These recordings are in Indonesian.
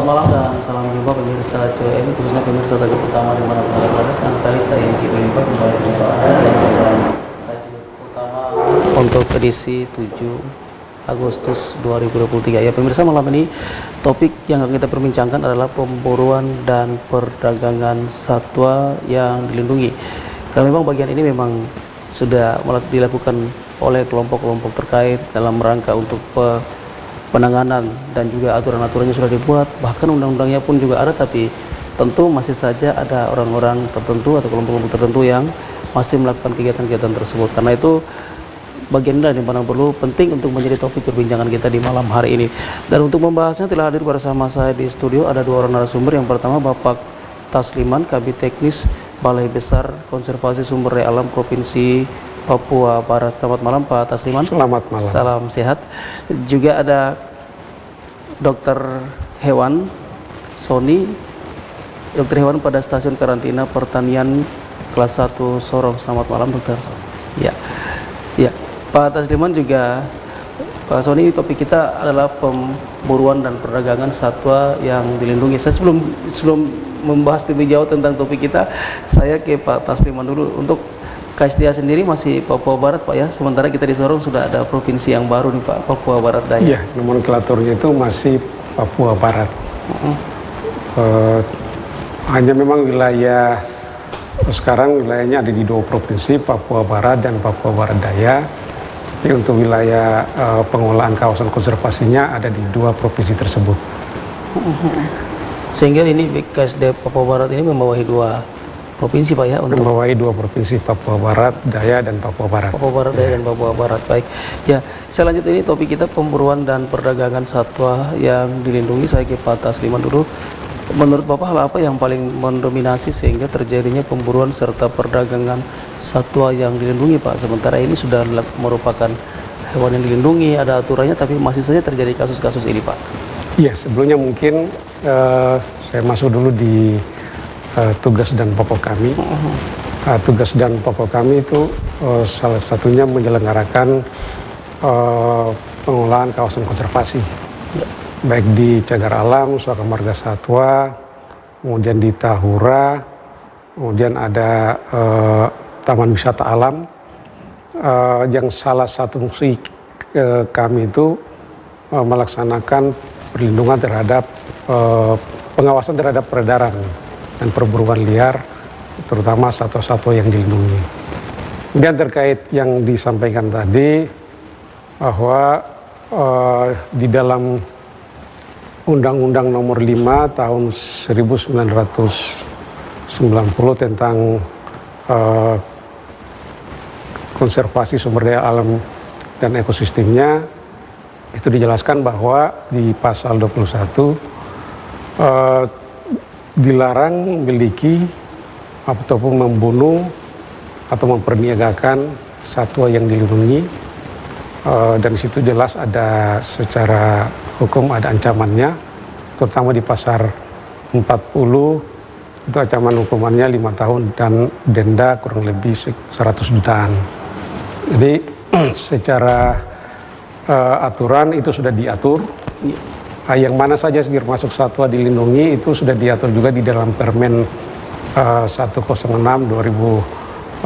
malam dan salam jumpa pemirsa COM, khususnya pemirsa Teguh Utama di mana berada. Senang sekali saya Yiki Berlimpah kembali jumpa Anda dalam kajian utama untuk edisi 7 Agustus 2023. Ya pemirsa, malam ini topik yang akan kita perbincangkan adalah pemburuan dan perdagangan satwa yang dilindungi. Karena memang bagian ini memang sudah dilakukan oleh kelompok-kelompok terkait dalam rangka untuk penanganan, dan juga aturan-aturannya sudah dibuat, bahkan undang-undangnya pun juga ada, tapi tentu masih saja ada orang-orang tertentu atau kelompok-kelompok tertentu yang masih melakukan kegiatan-kegiatan tersebut. Karena itu bagian ini yang perlu penting untuk menjadi topik perbincangan kita di malam hari ini. Dan untuk membahasnya telah hadir bersama saya di studio ada dua orang narasumber. Yang pertama Bapak Tasliman, Kabid Teknis Balai Besar Konservasi Sumber Daya Alam Provinsi Papua Barat. Selamat malam Pak Tasliman. Selamat malam. Salam sehat. Juga ada Dokter Hewan Sony, Dokter Hewan pada Stasiun Karantina Pertanian kelas 1 Sorong. Selamat malam dokter. Ya, ya Pak Tasliman juga Pak Sony, topik kita adalah pemburuan dan perdagangan satwa yang dilindungi. Saya sebelum membahas lebih jauh tentang topik kita, saya ke Pak Tasliman dulu. Untuk KSDA sendiri masih Papua Barat Pak ya, sementara kita di Sorong sudah ada provinsi yang baru nih Pak, Papua Barat Daya. Iya, nomenklaturnya itu masih Papua Barat. Hanya memang wilayah sekarang wilayahnya ada di dua provinsi, Papua Barat dan Papua Barat Daya. Tapi untuk wilayah pengelolaan kawasan konservasinya ada di dua provinsi tersebut. Sehingga ini KSDA Papua Barat ini membawahi dua provinsi Pak ya, untuk membawahi dua provinsi, Papua Barat Daya dan Papua Barat. Papua Barat Daya dan Papua Barat. Baik. Ya, saya lanjut ini topik kita pemburuan dan perdagangan satwa yang dilindungi. Saya ke Pak Tasliman dulu. Menurut Bapak hal apa yang paling mendominasi sehingga terjadinya pemburuan serta perdagangan satwa yang dilindungi Pak? Sementara ini sudah merupakan hewan yang dilindungi, ada aturannya, tapi masih saja terjadi kasus-kasus ini Pak. Iya, sebelumnya mungkin saya masuk dulu di tugas dan pokok kami. Tugas dan pokok kami itu salah satunya menyelenggarakan pengelolaan kawasan konservasi, baik di Cagar Alam, Suaka Marga Satwa, kemudian di Tahura, kemudian ada Taman Wisata Alam, yang salah satu fungsi kami itu melaksanakan perlindungan terhadap pengawasan terhadap peredaran dan perburuan liar, terutama satwa-satwa yang dilindungi. Kemudian terkait yang disampaikan tadi, bahwa di dalam Undang-Undang Nomor 5 Tahun 1990 tentang konservasi sumber daya alam dan ekosistemnya, itu dijelaskan bahwa di pasal 21 dilarang memiliki ataupun membunuh atau memperniagakan satwa yang dilindungi, dan di situ jelas ada secara hukum ada ancamannya, terutama di pasal 40 itu ancaman hukumannya 5 tahun dan denda kurang lebih 100 jutaan. Jadi secara aturan itu sudah diatur. Yang mana saja termasuk satwa dilindungi itu sudah diatur juga di dalam Permen 106 2018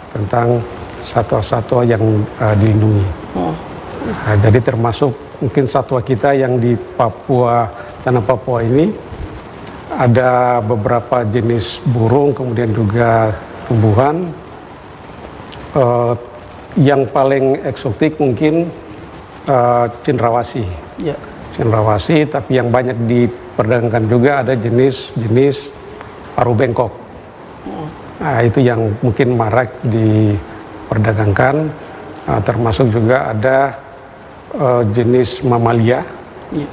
tentang satwa-satwa yang dilindungi. Jadi termasuk mungkin satwa kita yang di Papua, tanah Papua ini ada beberapa jenis burung, kemudian juga tumbuhan. Yang paling eksotik mungkin cendrawasih. Ya. Cendrawasih, tapi yang banyak diperdagangkan juga ada jenis-jenis paru bengkok. Nah, itu yang mungkin marak diperdagangkan, termasuk juga ada jenis mamalia. Ya.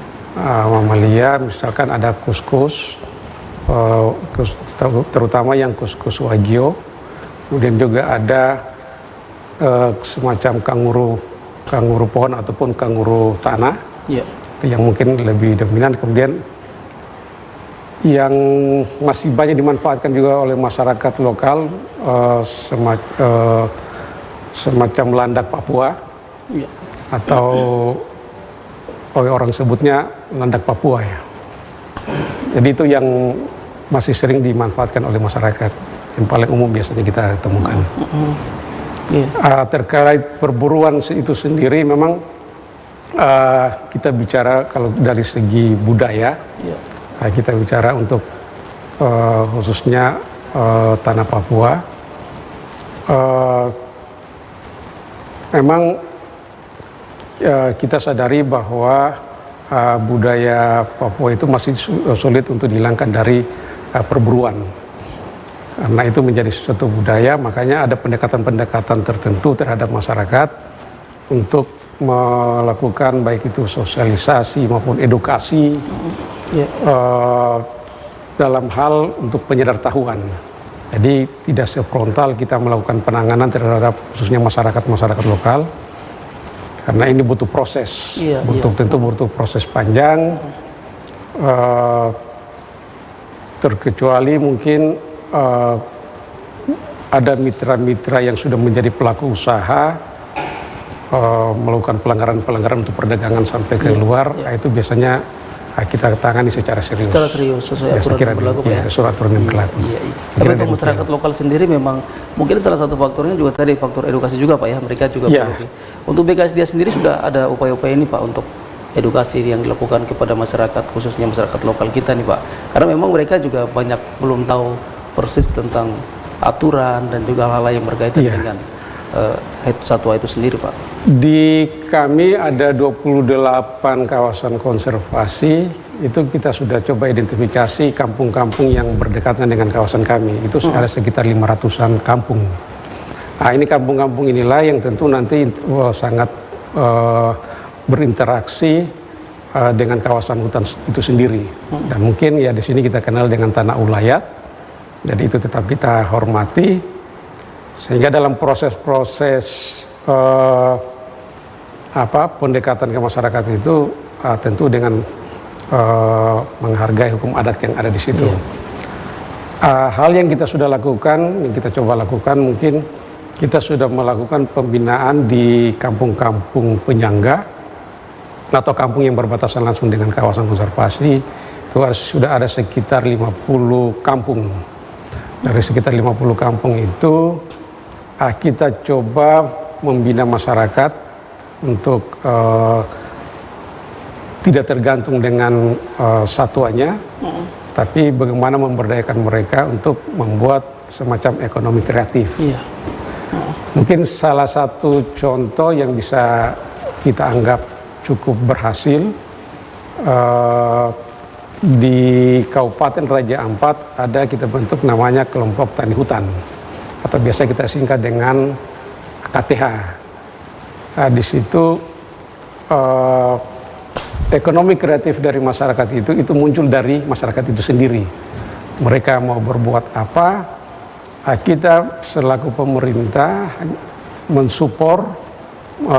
Mamalia, misalkan ada kuskus, terutama yang kuskus wagyu. Kemudian juga ada semacam kanguru pohon ataupun kanguru tanah, itu yang mungkin lebih dominan. Kemudian yang masih banyak dimanfaatkan juga oleh masyarakat lokal, semacam landak Papua, atau oleh orang sebutnya landak Papua ya. Jadi itu yang masih sering dimanfaatkan oleh masyarakat, yang paling umum biasanya kita temukan. Terkait perburuan itu sendiri memang kita bicara kalau dari segi budaya, kita bicara untuk khususnya tanah Papua. Memang kita sadari bahwa budaya Papua itu masih sulit untuk dihilangkan dari perburuan. Karena itu menjadi suatu budaya, makanya ada pendekatan-pendekatan tertentu terhadap masyarakat untuk melakukan baik itu sosialisasi maupun edukasi dalam hal untuk penyedartahuan. Jadi tidak sefrontal kita melakukan penanganan terhadap khususnya masyarakat lokal, karena ini butuh proses, tentu butuh proses panjang. Terkecuali mungkin ada mitra-mitra yang sudah menjadi pelaku usaha melakukan pelanggaran-pelanggaran untuk perdagangan sampai ke luar, itu biasanya kita tangani secara serius. Secara serius, sesuai aturan yang berlaku, Pak ya? Sesuai aturan yang berlaku. Tapi untuk masyarakat lokal sendiri memang mungkin salah satu faktornya juga tadi faktor edukasi juga, Pak ya. Mereka juga perlu. Untuk BKS dia sendiri sudah ada upaya-upaya ini, Pak, untuk edukasi yang dilakukan kepada masyarakat, khususnya masyarakat lokal kita nih, Pak. Karena memang mereka juga banyak belum tahu persis tentang aturan dan juga hal-hal yang berkaitan dengan satwa itu sendiri, Pak. Di kami ada 28 kawasan konservasi, itu kita sudah coba identifikasi kampung-kampung yang berdekatan dengan kawasan kami. Itu ada sekitar 500-an kampung. Nah, ini kampung-kampung inilah yang tentu nanti sangat berinteraksi dengan kawasan hutan itu sendiri. Dan mungkin ya di sini kita kenal dengan tanah ulayat. Jadi itu tetap kita hormati. Sehingga dalam proses-proses pendekatan ke masyarakat itu tentu dengan menghargai hukum adat yang ada di situ. Hal yang kita sudah lakukan, yang kita coba lakukan, mungkin kita sudah melakukan pembinaan di kampung-kampung penyangga atau kampung yang berbatasan langsung dengan kawasan konservasi. Itu sudah ada sekitar 50 kampung. Dari sekitar 50 kampung itu kita coba membina masyarakat untuk tidak tergantung dengan satuannya, tapi bagaimana memberdayakan mereka untuk membuat semacam ekonomi kreatif. Mungkin salah satu contoh yang bisa kita anggap cukup berhasil di Kabupaten Raja Ampat ada kita bentuk namanya kelompok tani hutan, atau biasa kita singkat dengan KTH. Di situ ekonomi kreatif dari masyarakat itu muncul dari masyarakat itu sendiri. Mereka mau berbuat apa, kita selaku pemerintah mensupport,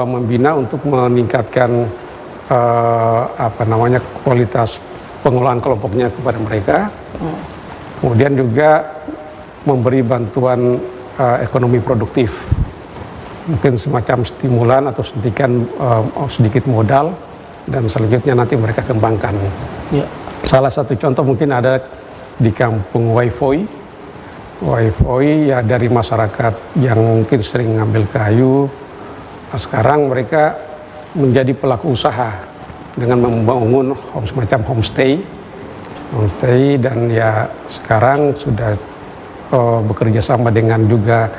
membina untuk meningkatkan kualitas pengelolaan kelompoknya kepada mereka. Kemudian juga memberi bantuan ekonomi produktif, mungkin semacam stimulan atau suntikan sedikit modal, dan selanjutnya nanti mereka kembangkan. Salah satu contoh mungkin ada di kampung Waifoi ya, dari masyarakat yang mungkin sering ngambil kayu. Sekarang mereka menjadi pelaku usaha dengan membangun semacam homestay, dan ya sekarang sudah bekerja sama dengan juga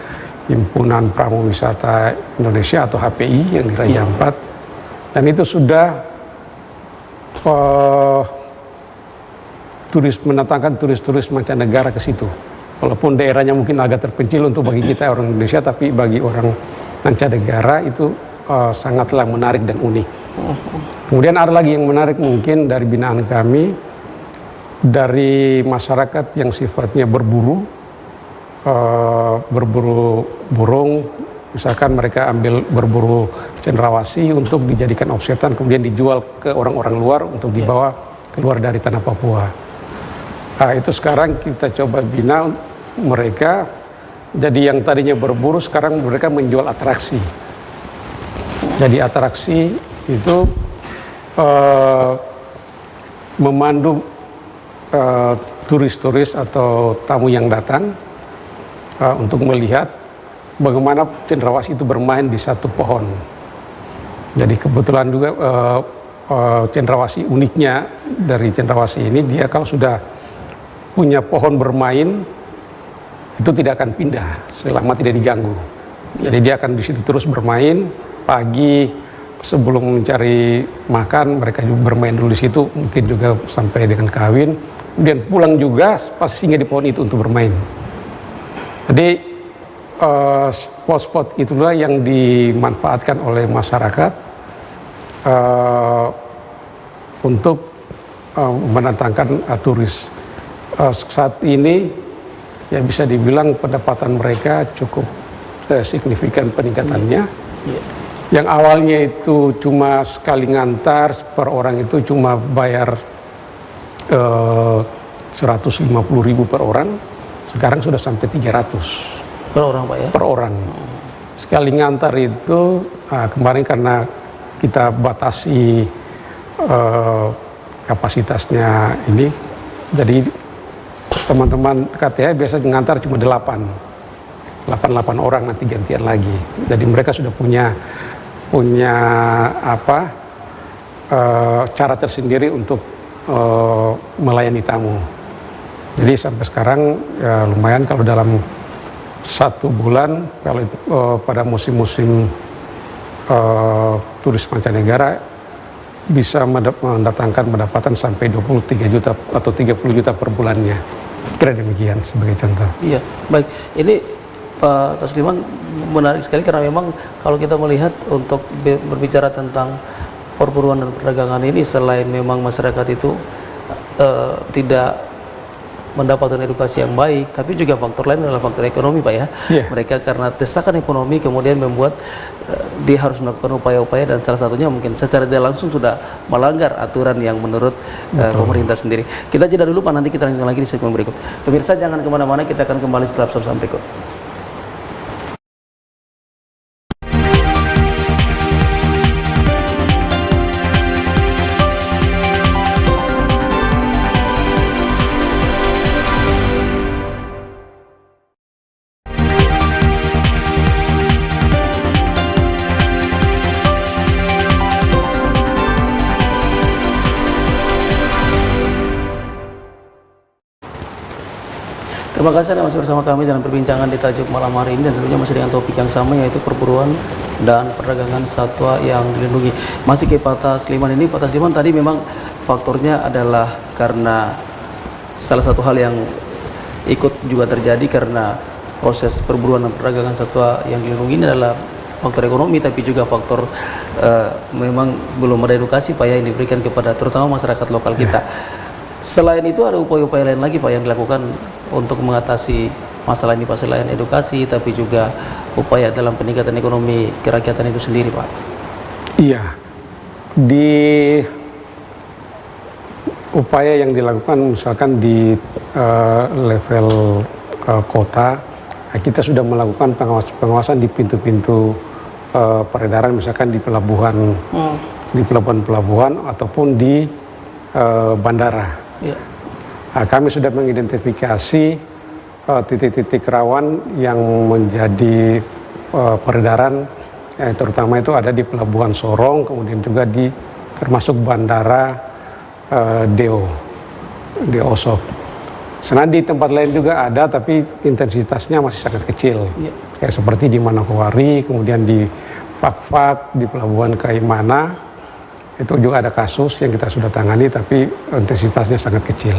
Himpunan Pramuwisata Indonesia atau HPI yang di Raja Ampat, dan itu sudah mendatangkan turis-turis mancanegara ke situ. Walaupun daerahnya mungkin agak terpencil untuk bagi kita orang Indonesia, tapi bagi orang mancanegara itu sangatlah menarik dan unik. Kemudian ada lagi yang menarik mungkin dari binaan kami, dari masyarakat yang sifatnya berburu burung, misalkan mereka berburu cendrawasih untuk dijadikan offsetan, kemudian dijual ke orang-orang luar untuk dibawa keluar dari tanah Papua. Itu sekarang kita coba bina mereka, jadi yang tadinya berburu sekarang mereka menjual atraksi. Jadi atraksi itu memandu turis-turis atau tamu yang datang untuk melihat bagaimana cendrawasih itu bermain di satu pohon. Jadi kebetulan juga cendrawasih, uniknya dari cendrawasih ini, dia kalau sudah punya pohon bermain itu tidak akan pindah selama tidak diganggu. Jadi dia akan di situ terus bermain. Pagi sebelum mencari makan mereka juga bermain dulu di situ, mungkin juga sampai dengan kawin. Kemudian pulang juga pasti singgah di pohon itu untuk bermain. Jadi spot-spot itulah yang dimanfaatkan oleh masyarakat untuk mendatangkan turis. Saat ini ya bisa dibilang pendapatan mereka cukup signifikan peningkatannya. Yang awalnya itu cuma sekali ngantar per orang itu cuma bayar 150.000 per orang, sekarang sudah sampai 300 per orang, Pak, ya? Per orang. Sekali ngantar itu kemarin karena kita batasi kapasitasnya ini, jadi teman-teman KTH biasa ngantar cuma 8 orang, nanti gantian lagi. Jadi mereka sudah punya cara tersendiri untuk melayani tamu. Jadi sampai sekarang ya lumayan kalau dalam 1 bulan, kalau itu pada musim-musim turis mancanegara bisa mendatangkan pendapatan sampai 23 juta atau 30 juta per bulannya. Kira demikian sebagai contoh. Iya, baik. Ini Pak Tasliman menarik sekali karena memang kalau kita melihat untuk berbicara tentang perburuan dan perdagangan ini, selain memang masyarakat itu tidak mendapatkan edukasi yang baik, tapi juga faktor lain adalah faktor ekonomi, Pak, ya. Yeah. Mereka karena desakan ekonomi kemudian membuat dia harus melakukan upaya-upaya, dan salah satunya mungkin secara tidak langsung sudah melanggar aturan yang menurut pemerintah sendiri. Kita jeda dulu, Pak, nanti kita lanjutkan lagi di segmen berikut. Pemirsa jangan kemana-mana, kita akan kembali setelah pesan berikut. Terima kasih Anda masih bersama kami dalam perbincangan di tajuk malam hari ini, dan tentunya masih dengan topik yang sama, yaitu perburuan dan perdagangan satwa yang dilindungi. Masih ke Pak Tasliman ini. Pak Tasliman, tadi memang faktornya adalah karena salah satu hal yang ikut juga terjadi karena proses perburuan dan perdagangan satwa yang dilindungi ini adalah faktor ekonomi, tapi juga faktor memang belum ada edukasi, Pak, ya, yang diberikan kepada terutama masyarakat lokal kita. Selain itu ada upaya-upaya lain lagi, Pak, yang dilakukan untuk mengatasi masalah ini, Pak, selain edukasi tapi juga upaya dalam peningkatan ekonomi kerakyatan itu sendiri, Pak? Iya, di upaya yang dilakukan misalkan di level kota, kita sudah melakukan pengawasan di pintu-pintu peredaran, misalkan di pelabuhan ataupun di bandara. Ya. Nah, kami sudah mengidentifikasi titik-titik rawan yang menjadi peredaran, terutama itu ada di Pelabuhan Sorong, kemudian juga di termasuk bandara Deo Osok. Sebenarnya di tempat lain juga ada, tapi intensitasnya masih sangat kecil. Ya. Kayak seperti di Manokwari, kemudian di Fakfak, di Pelabuhan Kaimana. Itu juga ada kasus yang kita sudah tangani, tapi intensitasnya sangat kecil.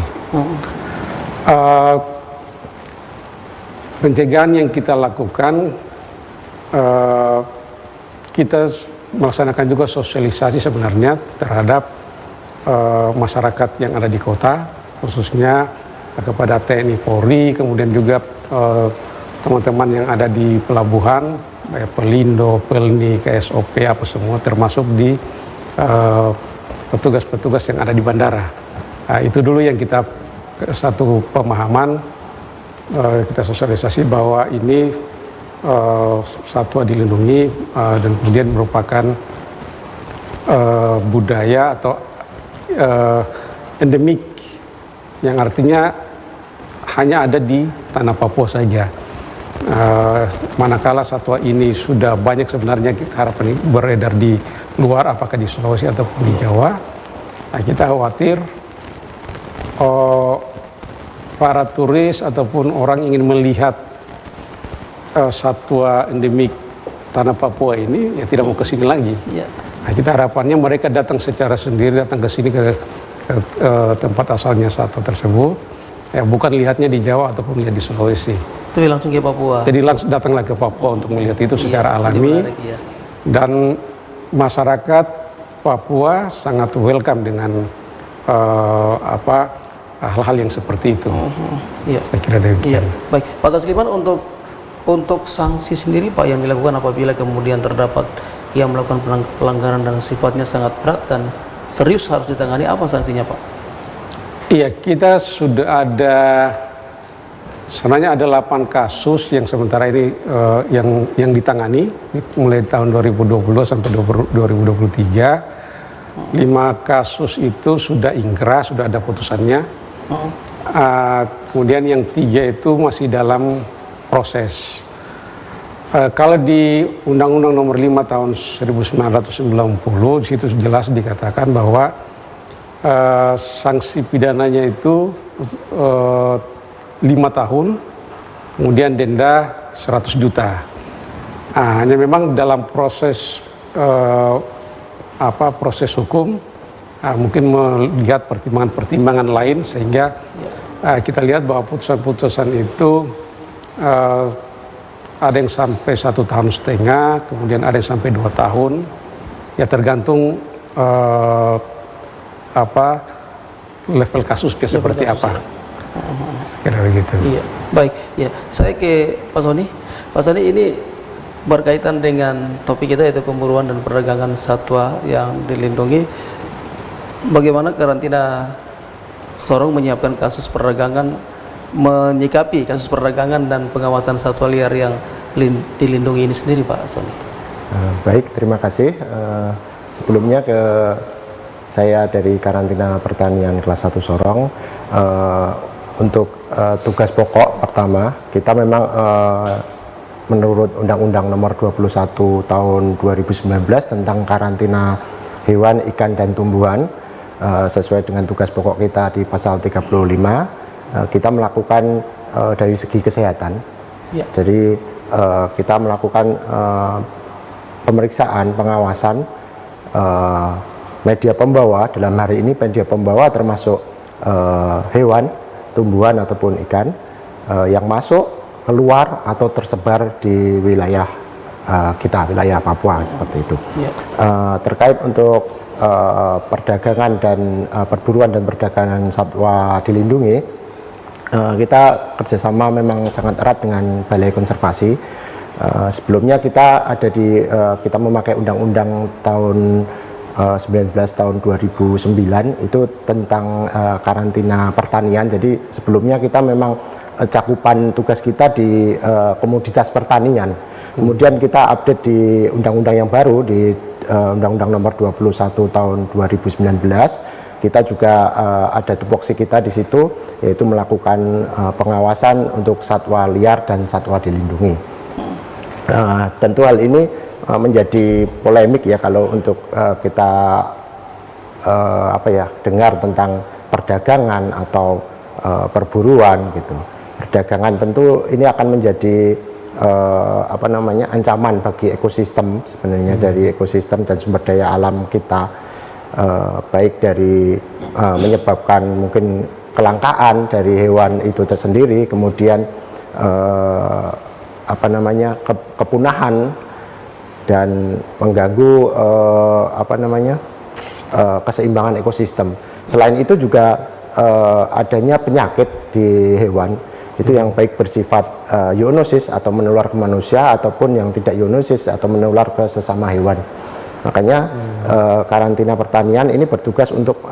Pencegahan yang kita lakukan, kita melaksanakan juga sosialisasi sebenarnya terhadap masyarakat yang ada di kota, khususnya kepada TNI Polri, kemudian juga teman-teman yang ada di pelabuhan, Pelindo, Pelni, KSOP, apa semua, termasuk di petugas-petugas yang ada di bandara. Nah, itu dulu yang kita satu pemahaman, kita sosialisasi bahwa ini satwa dilindungi dan kemudian merupakan budaya atau endemik, yang artinya hanya ada di tanah Papua saja. Manakala satwa ini sudah banyak sebenarnya harapan beredar di luar, apakah di Sulawesi ataupun di Jawa, nah, kita khawatir para turis ataupun orang ingin melihat satwa endemik tanah Papua ini ya tidak mau ke sini lagi. Ya. Nah, kita harapannya mereka datang secara sendiri, datang ke sini ke tempat asalnya satwa tersebut, ya bukan lihatnya di Jawa ataupun lihat di Sulawesi. Tapi langsung ke Papua. Jadi langsung datanglah ke Papua untuk melihat itu secara alami. Menarik, ya. Dan masyarakat Papua sangat welcome dengan hal-hal yang seperti itu. Iya. Saya kira demikian. Iya. Baik, Pak Tasliman, untuk sanksi sendiri Pak yang dilakukan apabila kemudian terdapat yang melakukan pelanggaran dan sifatnya sangat berat dan serius harus ditangani, apa sanksinya Pak? Iya, kita sudah ada sebenarnya ada 8 kasus yang sementara ini yang ditangani mulai tahun 2020 sampai 2023. 5 kasus itu sudah ingkrah, sudah ada putusannya. Kemudian yang 3 itu masih dalam proses. Kalau di Undang-Undang Nomor 5 tahun 1990 di situ jelas dikatakan bahwa sanksi pidananya itu 5 tahun, kemudian denda 100 juta. Hanya memang dalam proses proses hukum mungkin melihat pertimbangan-pertimbangan lain sehingga kita lihat bahwa putusan-putusan itu ada yang sampai 1,5 tahun, kemudian ada yang sampai 2 tahun, ya tergantung level kasusnya seperti apa. Kira begitu. Iya, baik. Ya, saya ke Pak Soni. Pak Soni, ini berkaitan dengan topik kita yaitu pemburuan dan perdagangan satwa yang dilindungi. Bagaimana karantina Sorong menyiapkan kasus perdagangan, menyikapi kasus perdagangan dan pengawasan satwa liar yang dilindungi ini sendiri, Pak Soni? Baik, terima kasih. Sebelumnya saya dari Karantina Pertanian kelas 1 Sorong. Untuk tugas pokok pertama, kita memang menurut Undang-Undang Nomor 21 Tahun 2019 tentang karantina hewan, ikan, dan tumbuhan, sesuai dengan tugas pokok kita di pasal 35, kita melakukan dari segi kesehatan. Ya. Jadi kita melakukan pemeriksaan, pengawasan media pembawa. Dalam hari ini media pembawa termasuk hewan, tumbuhan ataupun ikan yang masuk, keluar atau tersebar di wilayah kita, wilayah Papua seperti itu. Ya. Terkait untuk perdagangan dan perburuan dan perdagangan satwa dilindungi, kita kerjasama memang sangat erat dengan Balai Konservasi. Sebelumnya kita ada kita memakai Undang-Undang tahun 19 tahun 2009 itu tentang karantina pertanian. Jadi sebelumnya kita memang cakupan tugas kita di komoditas pertanian. Kemudian kita update di undang-undang yang baru di Undang-Undang Nomor 21 tahun 2019. Kita juga ada tupoksi kita di situ, yaitu melakukan pengawasan untuk satwa liar dan satwa dilindungi. Tentu hal ini menjadi polemik ya kalau untuk kita dengar tentang perdagangan atau perburuan gitu. Perdagangan tentu ini akan menjadi ancaman bagi ekosistem sebenarnya, dari ekosistem dan sumber daya alam kita, baik dari menyebabkan mungkin kelangkaan dari hewan itu tersendiri, kemudian kepunahan dan mengganggu keseimbangan ekosistem. Selain itu juga adanya penyakit di hewan itu yang baik bersifat zoonosis atau menular ke manusia, ataupun yang tidak zoonosis atau menular ke sesama hewan. Makanya karantina pertanian ini bertugas untuk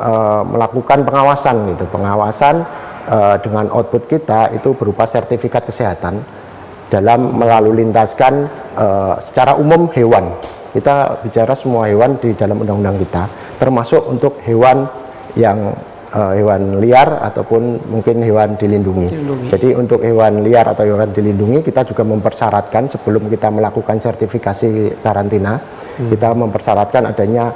melakukan pengawasan gitu. Pengawasan dengan output kita itu berupa sertifikat kesehatan dalam melalu lintaskan secara umum hewan. Kita bicara semua hewan di dalam undang-undang kita, termasuk untuk hewan yang hewan liar ataupun mungkin hewan dilindungi. Jadi untuk hewan liar atau hewan dilindungi kita juga mempersyaratkan sebelum kita melakukan sertifikasi karantina, kita mempersyaratkan adanya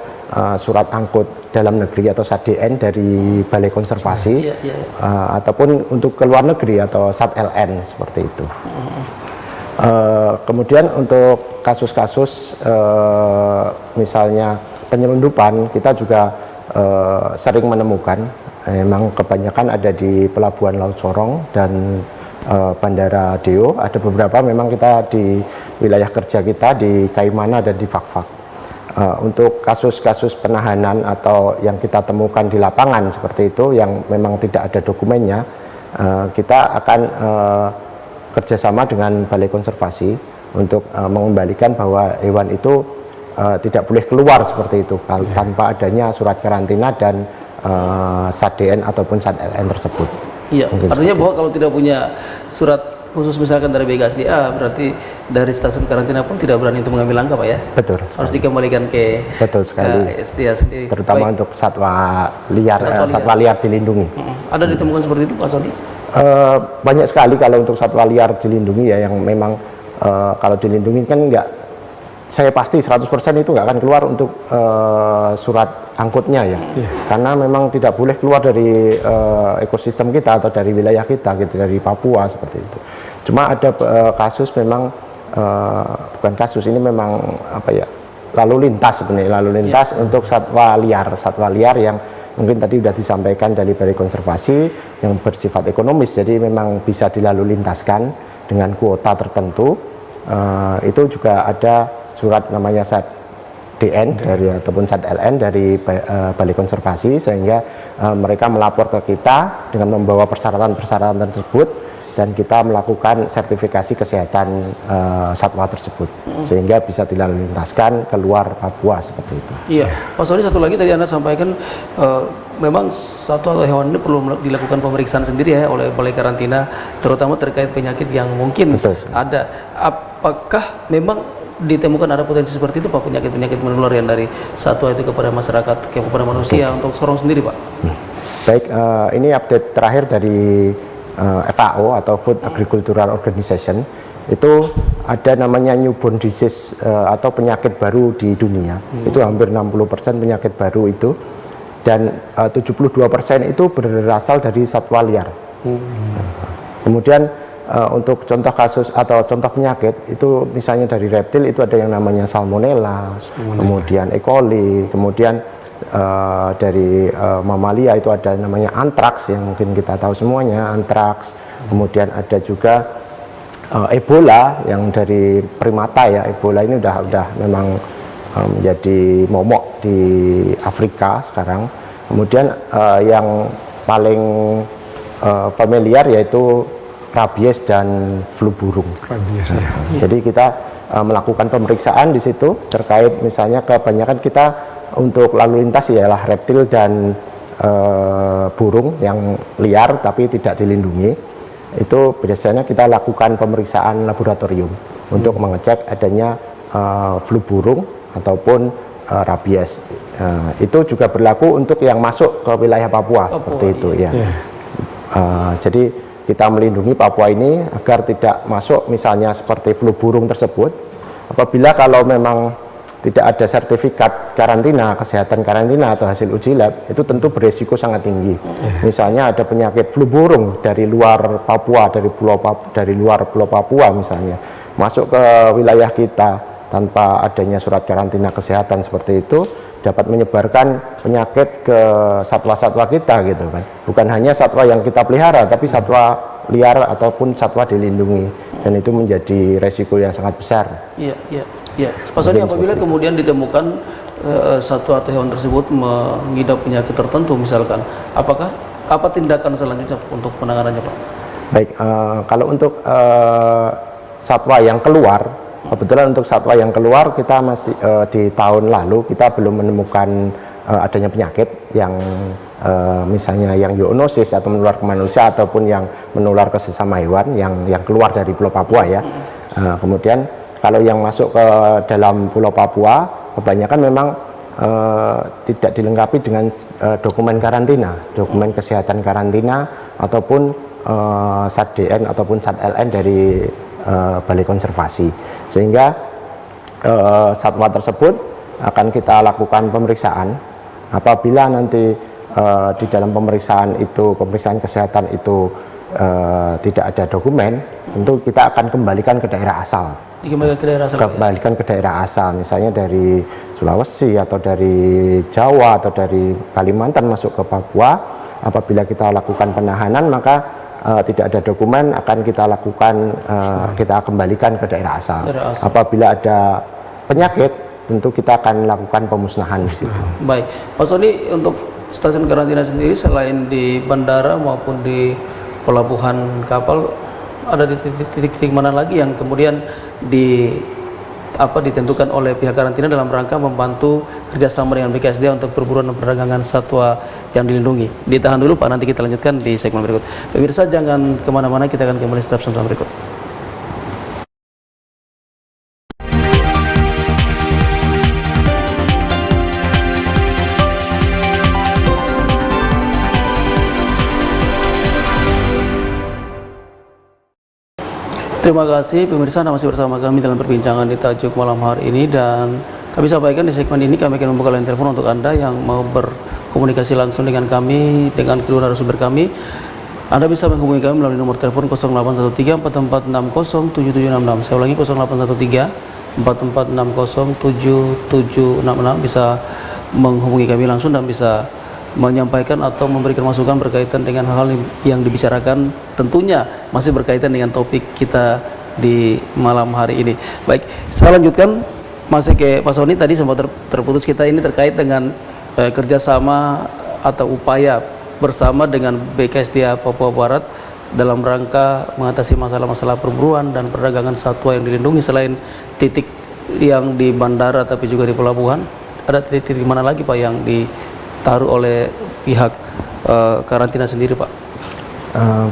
surat angkut dalam negeri atau SADN dari Balai Konservasi ataupun untuk ke luar negeri atau SAT-LN seperti itu. Kemudian untuk kasus-kasus misalnya penyelundupan, kita juga sering menemukan. Memang kebanyakan ada di Pelabuhan Laut Sorong dan Bandara Deo. Ada beberapa memang kita di wilayah kerja kita di Kaimana dan di Fakfak. Untuk kasus-kasus penahanan atau yang kita temukan di lapangan seperti itu yang memang tidak ada dokumennya, kita akan kerjasama dengan Balai Konservasi untuk mengembalikan bahwa hewan itu tidak boleh keluar seperti itu tanpa adanya surat karantina dan SADN ataupun SAT-LN tersebut. Iya, artinya bahwa kalau tidak punya surat khusus misalkan dari BKSDA, berarti dari stasiun karantina pun tidak berani untuk mengambil langkah, Pak ya? Betul. Harus dikembalikan ke SDA sendiri. Terutama untuk satwa liar dilindungi. Ada ditemukan seperti itu, Pak Sony? Banyak sekali kalau untuk satwa liar dilindungi ya, yang memang kalau dilindungi kan saya pasti 100% itu nggak akan keluar untuk surat angkutnya ya, karena memang tidak boleh keluar dari ekosistem kita atau dari wilayah kita gitu, dari Papua seperti itu. Cuma ada kasus memang bukan kasus, ini memang apa ya, lalu lintas sebenarnya, lalu lintas untuk satwa liar yang mungkin tadi sudah disampaikan dari Balai Konservasi yang bersifat ekonomis, jadi memang bisa dilalu lintaskan dengan kuota tertentu. Itu juga ada surat namanya SADN dari ataupun SAT-LN dari Balai Konservasi, sehingga mereka melapor ke kita dengan membawa persyaratan-persyaratan tersebut dan kita melakukan sertifikasi kesehatan satwa tersebut sehingga bisa dilalu lintaskan keluar Papua seperti itu. Iya, Pak Sony, satu lagi tadi Anda sampaikan memang satwa atau hewan ini perlu dilakukan pemeriksaan sendiri ya oleh Balai Karantina, terutama terkait penyakit yang mungkin ada. Apakah memang ditemukan ada potensi seperti itu, Pak, penyakit-penyakit menular yang dari satwa itu kepada masyarakat, kepada manusia untuk Sorong sendiri, Pak? Baik, ini update terakhir dari FAO atau Food Agricultural Organization. Itu ada namanya newborn disease atau penyakit baru di dunia. Itu hampir 60% penyakit baru itu, dan 72% itu berasal dari satwa liar. Kemudian untuk contoh kasus atau contoh penyakit itu misalnya dari reptil itu ada yang namanya salmonella, kemudian E. coli, kemudian dari mamalia itu ada namanya antraks yang mungkin kita tahu semuanya, antraks. Kemudian ada juga Ebola yang dari primata ya. Ebola ini udah memang menjadi momok di Afrika sekarang. Kemudian yang paling familiar yaitu rabies dan flu burung. Jadi kita melakukan pemeriksaan di situ terkait misalnya kebanyakan kita untuk lalu lintas ialah reptil dan burung yang liar tapi tidak dilindungi. Itu biasanya kita lakukan pemeriksaan laboratorium untuk mengecek adanya flu burung ataupun rabies. Itu juga berlaku untuk yang masuk ke wilayah Papua seperti itu ya. Jadi kita melindungi Papua ini agar tidak masuk misalnya seperti flu burung tersebut. Apabila kalau memang tidak ada sertifikat karantina, kesehatan karantina atau hasil uji lab, itu tentu beresiko sangat tinggi. Misalnya ada penyakit flu burung dari luar Papua, dari luar Pulau Papua misalnya, masuk ke wilayah kita tanpa adanya surat karantina kesehatan seperti itu, dapat menyebarkan penyakit ke satwa-satwa kita gitu kan. Bukan hanya satwa yang kita pelihara, tapi satwa liar ataupun satwa dilindungi, dan itu menjadi resiko yang sangat besar. Iya. Pak Sony, apabila kemudian ditemukan satwa atau hewan tersebut mengidap penyakit tertentu misalkan, apa tindakan selanjutnya untuk penanganannya, Pak? Baik, kalau untuk satwa yang keluar, kebetulan untuk satwa yang keluar kita masih di tahun lalu kita belum menemukan adanya penyakit yang misalnya yang zoonosis atau menular ke manusia ataupun yang menular ke sesama hewan yang keluar dari Pulau Papua ya. Kemudian kalau yang masuk ke dalam Pulau Papua kebanyakan memang tidak dilengkapi dengan dokumen karantina, dokumen kesehatan karantina ataupun SAT-DN ataupun SAT-LN dari Balai Konservasi, sehingga satwa tersebut akan kita lakukan pemeriksaan. Apabila nanti di dalam pemeriksaan kesehatan itu tidak ada dokumen, tentu kita akan kembalikan ke daerah asal. Kembalikan ke daerah asal, misalnya dari Sulawesi atau dari Jawa atau dari Kalimantan masuk ke Papua. Apabila kita lakukan penahanan, maka tidak ada dokumen, akan kita lakukan kita kembalikan ke daerah asal. Apabila ada penyakit, tentu kita akan lakukan pemusnahan di situ. Baik, Pak Sony, untuk stasiun karantina sendiri selain di bandara maupun di pelabuhan kapal, ada di titik-titik mana lagi yang kemudian ditentukan oleh pihak karantina dalam rangka membantu kerjasama dengan BKSDA untuk perburuan dan perdagangan satwa yang dilindungi? Ditahan dulu Pak, nanti kita lanjutkan di segmen berikut. Pemirsa jangan kemana-mana, kita akan kembali setelah sebentar berikut. Terima kasih pemirsa, Anda masih bersama kami dalam perbincangan di Tajuk malam hari ini, dan kami sampaikan di segmen ini kami akan membuka line telepon untuk Anda yang mau berkomunikasi langsung dengan kami, dengan kedua narasumber kami. Anda bisa menghubungi kami melalui nomor telepon 0813 4460 7766. Saya ulangi 0813 4460 7766. Bisa menghubungi kami langsung dan bisa menyampaikan atau memberikan masukan berkaitan dengan hal-hal yang dibicarakan, tentunya masih berkaitan dengan topik kita di malam hari ini. Baik, saya lanjutkan masih ke Pak Sony. Tadi sempat terputus kita ini terkait dengan kerjasama atau upaya bersama dengan BKSDA Papua Barat dalam rangka mengatasi masalah-masalah perburuan dan perdagangan satwa yang dilindungi. Selain titik yang di bandara tapi juga di pelabuhan, ada titik-titik mana lagi Pak yang ditaruh oleh pihak karantina sendiri Pak?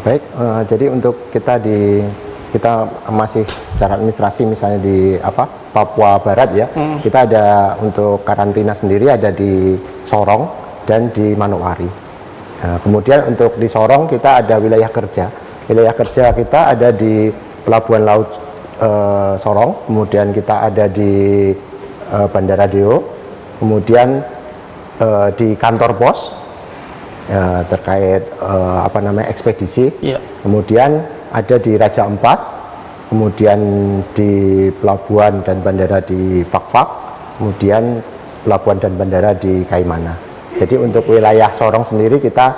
Baik, jadi untuk kita masih secara administrasi misalnya di Papua Barat ya, kita ada untuk karantina sendiri ada di Sorong dan di Manokwari. Kemudian untuk di Sorong kita ada wilayah kerja. Wilayah kerja kita ada di Pelabuhan Laut Sorong, kemudian kita ada di Bandara Deo, kemudian di kantor pos terkait ekspedisi. Kemudian ada di Raja Ampat, kemudian di pelabuhan dan bandara di Fakfak, kemudian pelabuhan dan bandara di Kaimana. Jadi untuk wilayah Sorong sendiri kita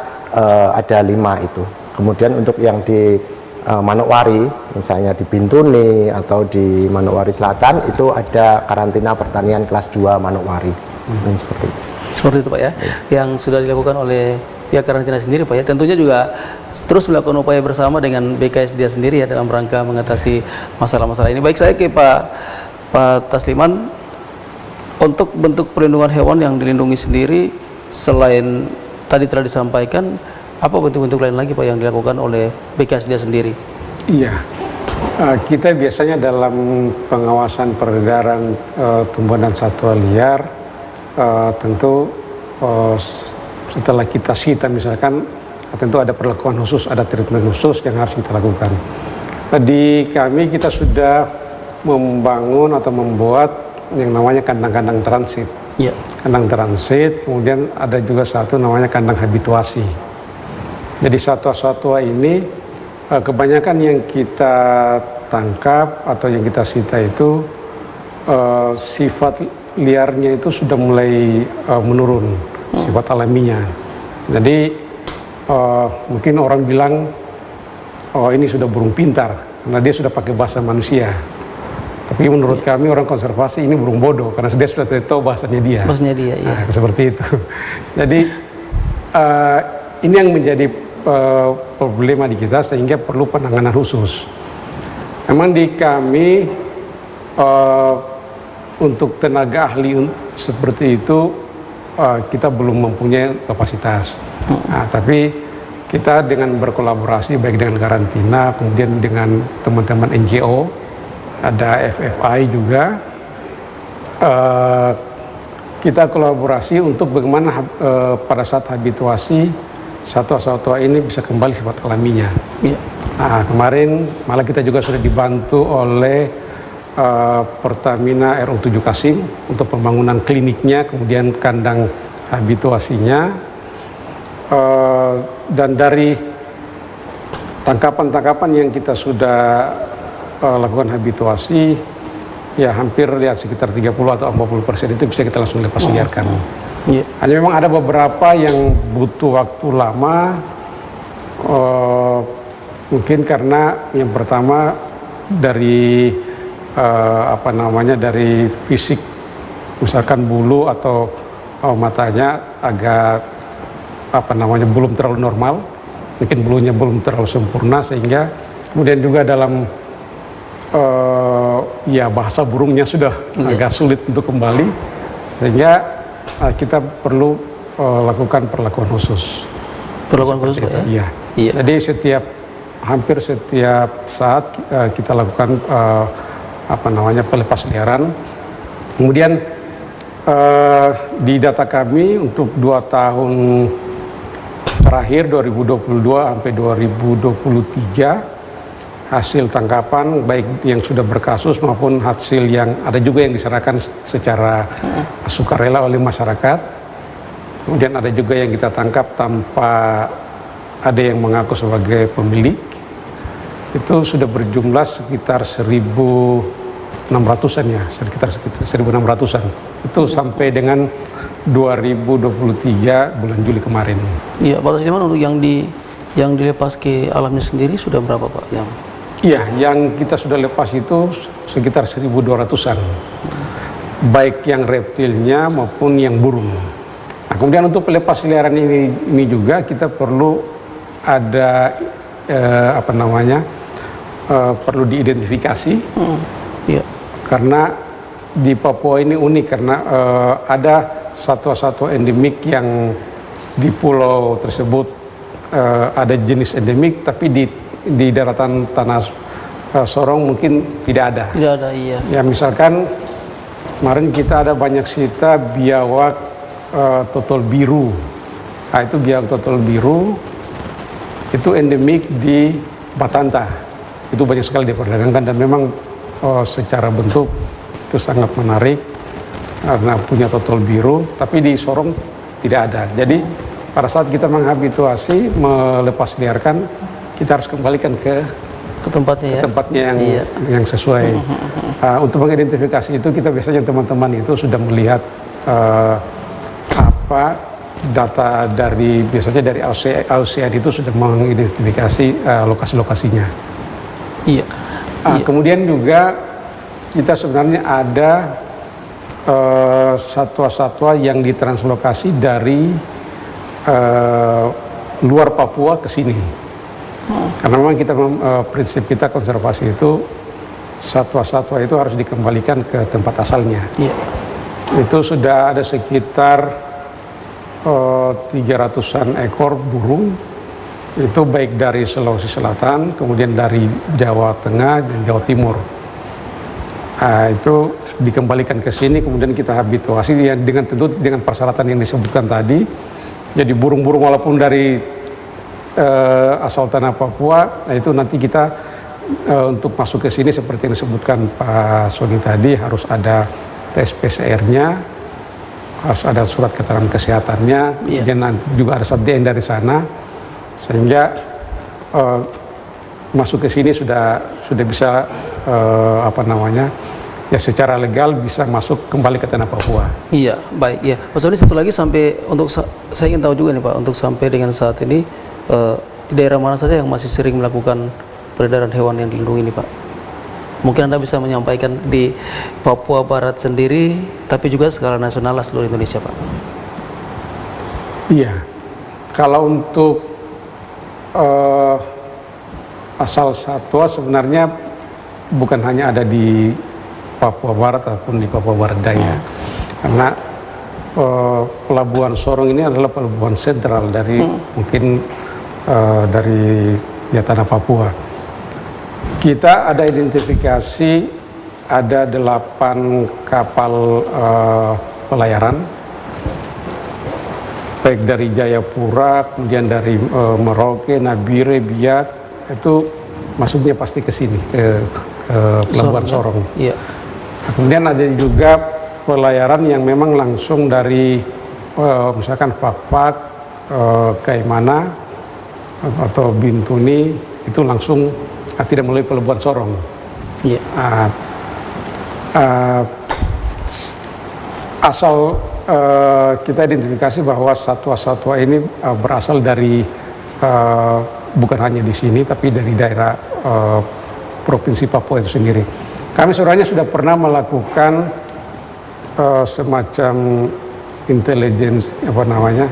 ada 5 itu. Kemudian untuk yang di Manokwari, misalnya di Bintuni atau di Manokwari Selatan, itu ada karantina pertanian kelas 2 Manokwari. Seperti itu. Seperti itu Pak ya, yang sudah dilakukan oleh pihak karantina sendiri Pak ya. Tentunya juga terus melakukan upaya bersama dengan BKSDA sendiri ya dalam rangka mengatasi masalah-masalah ini. Baik, saya ke Pak Tasliman, untuk bentuk perlindungan hewan yang dilindungi sendiri, selain tadi telah disampaikan, apa bentuk-bentuk lain lagi Pak yang dilakukan oleh BKSDA sendiri? Iya, kita biasanya dalam pengawasan peredaran tumbuhan dan satwa liar, tentu setelah kita sita misalkan, tentu ada perlakuan khusus, ada treatment khusus yang harus kita lakukan. Di kami kita sudah membangun atau membuat yang namanya kandang-kandang transit. Ya. Kandang transit, kemudian ada juga satu namanya kandang habituasi. Jadi satwa-satwa ini kebanyakan yang kita tangkap atau yang kita sita itu sifat liarnya itu sudah mulai menurun, sifat alaminya. Jadi mungkin orang bilang, oh ini sudah burung pintar karena dia sudah pakai bahasa manusia. Tapi menurut kami orang konservasi ini burung bodoh karena dia sudah tahu bahasanya dia. Bahasanya dia, ya. Nah, seperti itu. Jadi ini yang menjadi problema di kita sehingga perlu penanganan khusus. Memang di kami untuk tenaga ahli seperti itu kita belum mempunyai kapasitas. Nah, tapi kita dengan berkolaborasi baik dengan karantina, kemudian dengan teman-teman NGO, ada FFI juga, kita kolaborasi untuk bagaimana pada saat habituasi satwa-satwa ini bisa kembali sifat alaminya. Iya. Nah, kemarin malah kita juga sudah dibantu oleh Pertamina RU7 Kasim untuk pembangunan kliniknya, kemudian kandang habituasinya, dan dari tangkapan-tangkapan yang kita sudah lakukan habituasi, ya hampir lihat sekitar 30 atau 40% itu bisa kita langsung lepas liarkan. Iya. Hanya memang ada beberapa yang butuh waktu lama, mungkin karena yang pertama dari dari fisik, misalkan bulu atau matanya agak belum terlalu normal, mungkin bulunya belum terlalu sempurna, sehingga kemudian juga dalam bahasa burungnya sudah agak sulit untuk kembali, sehingga kita perlu lakukan perlakuan khusus. Perlakuan khusus, Pak, ya? Iya. Jadi hampir setiap saat kita lakukan pelepas liaran. Kemudian di data kami untuk 2 tahun terakhir 2022 sampai 2023 hasil tangkapan baik yang sudah berkasus maupun hasil yang ada juga yang diserahkan secara sukarela oleh masyarakat. Kemudian ada juga yang kita tangkap tanpa ada yang mengaku sebagai pemilik. Itu sudah berjumlah sekitar 1.600-an ya, sekitar 1.600-an. Itu sampai dengan 2023 bulan Juli kemarin. Iya, Pak Tasliman, untuk yang dilepas ke alamnya sendiri sudah berapa, Pak? Iya, yang kita sudah lepas itu sekitar 1.200-an, baik yang reptilnya maupun yang burung. Nah, kemudian untuk pelepas liaran ini juga kita perlu ada perlu diidentifikasi, Iya. karena di Papua ini unik karena ada satwa-satwa endemik yang di pulau tersebut ada jenis endemik, tapi di daratan tanah Sorong mungkin tidak ada. Tidak ada, iya. Ya, misalkan kemarin kita ada banyak sita biawak totol biru. Nah, itu biawak totol biru itu endemik di Batanta. Itu banyak sekali diperdagangkan dan memang secara bentuk itu sangat menarik karena punya totol biru, tapi di Sorong tidak ada. Jadi pada saat kita menghabituasi, melepas liarkan, kita harus kembalikan ke tempatnya yang sesuai. Untuk mengidentifikasi itu kita biasanya teman-teman itu sudah melihat data biasanya dari AUCN itu sudah mengidentifikasi lokasi-lokasinya. Iya. Kemudian juga kita sebenarnya ada satwa-satwa yang ditranslokasi dari luar Papua ke sini. Karena memang prinsip kita konservasi itu satwa-satwa itu harus dikembalikan ke tempat asalnya. Iya. Itu sudah ada sekitar 300-an ekor burung, itu baik dari Sulawesi Selatan, kemudian dari Jawa Tengah dan Jawa Timur. Itu dikembalikan ke sini, kemudian kita habituasi dengan persyaratan yang disebutkan tadi. Jadi burung-burung walaupun dari asal tanah Papua, itu nanti kita untuk masuk ke sini seperti yang disebutkan Pak Sony tadi, harus ada tes PCR-nya, harus ada surat keterangan kesehatannya, kemudian nanti juga ada SABDN dari sana, sehingga masuk ke sini sudah bisa secara legal bisa masuk kembali ke tanah Papua. Iya, baik ya. Pak Sony, satu lagi, sampai untuk saya ingin tahu juga nih Pak, untuk sampai dengan saat ini di daerah mana saja yang masih sering melakukan peredaran hewan yang dilindungi ini, Pak? Mungkin Anda bisa menyampaikan di Papua Barat sendiri, tapi juga skala nasional seluruh Indonesia, Pak. Iya, kalau untuk asal satwa sebenarnya bukan hanya ada di Papua Barat ataupun di Papua Barat Daya, karena Pelabuhan Sorong ini adalah pelabuhan sentral dari mungkin dari tanah Papua. Kita ada identifikasi ada 8 kapal pelayaran, baik dari Jayapura, kemudian dari Merauke, Nabire, Biak, itu masuknya pasti ke sini, ke Pelabuhan Sorong. Iya. Nah, kemudian ada juga pelayaran yang memang langsung dari misalkan Fakfak, Kaimana, atau Bintuni, itu langsung tidak melalui Pelabuhan Sorong. Iya. Asal kita identifikasi bahwa satwa-satwa ini berasal dari bukan hanya di sini, tapi dari daerah Provinsi Papua itu sendiri. Kami sebenarnya sudah pernah melakukan semacam intelligence, apa namanya,